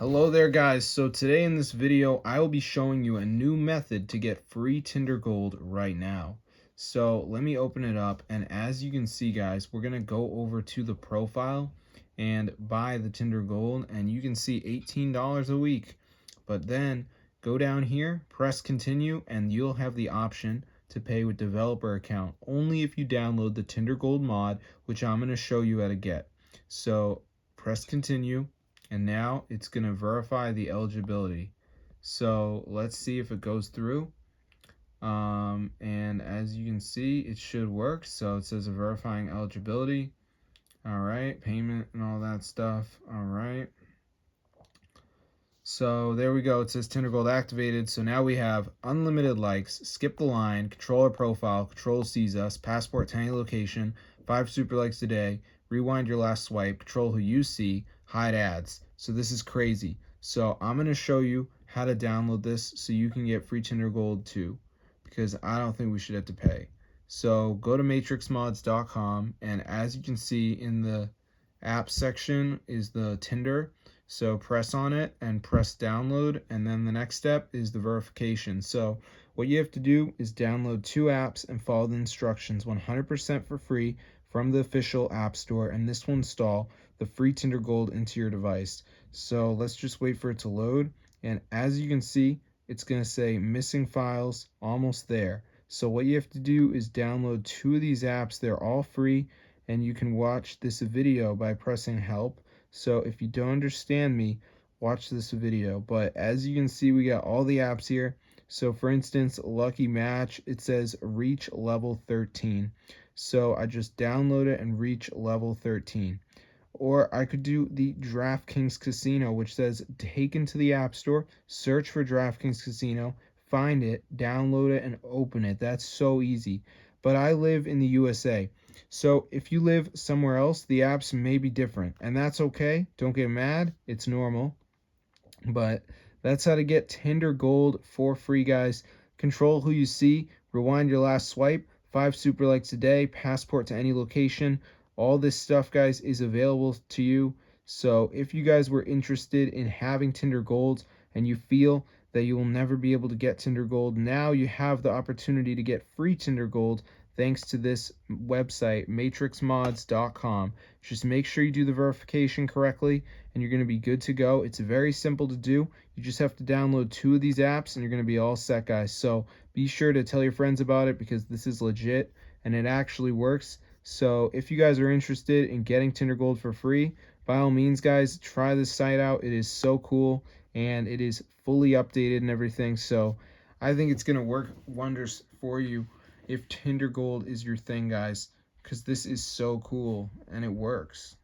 Hello there guys, so today in this video I will be showing you a new method to get free Tinder Gold right now. So let me open it up, and as you can see guys, we're going to go over to the profile and buy the Tinder Gold, and you can see $18 a week. But then go down here, press continue, and you'll have the option to pay with developer account only if you download the Tinder Gold mod, which I'm going to show you how to get. So press continue, and now it's going to verify the eligibility. So let's see if it goes through. And as you can see, it should work. So it says verifying eligibility. All right, payment and all that stuff. All right. So there we go. It says Tinder Gold activated. So now we have unlimited likes, skip the line, control our profile, control sees us, passport to any location, 5 super likes a day, rewind your last swipe, control who you see, hide ads. So this is crazy. So I'm going to show you how to download this so you can get free Tinder Gold too, because I don't think we should have to pay. So go to matrixmods.com, and as you can see in the app section is the Tinder. So press on it and press download, and then the next step is the verification. So what you have to do is download 2 apps and follow the instructions 100% for free from the official app store, and this will install the free Tinder Gold into your device. So let's just wait for it to load, and as you can see, it's going to say missing files, almost there. So what you have to do is download 2 of these apps. They're all free, and you can watch this video by pressing help. So if you don't understand me, watch this video. But as you can see, we got all the apps here. So for instance, Lucky Match, it says reach level 13. So I just download it and reach level 13. Or I could do the DraftKings Casino, which says take into the App Store, search for DraftKings Casino, find it, download it, and open it. That's so easy. But I live in the USA. So if you live somewhere else, the apps may be different. And that's okay. Don't get mad. It's normal. But that's how to get Tinder Gold for free, guys. Control who you see, rewind your last swipe, 5 super likes a day, passport to any location. All this stuff, guys, is available to you. So if you guys were interested in having Tinder Gold and you feel that you will never be able to get Tinder Gold, now you have the opportunity to get free Tinder Gold thanks to this website, matrixmods.com. Just make sure you do the verification correctly, and you're going to be good to go. It's very simple to do. You just have to download 2 of these apps, and you're going to be all set, guys. So be sure to tell your friends about it, because this is legit, and it actually works. So if you guys are interested in getting Tinder Gold for free, by all means, guys, try this site out. It is so cool, and it is fully updated and everything. So I think it's going to work wonders for you if Tinder Gold is your thing, guys, because this is so cool and it works.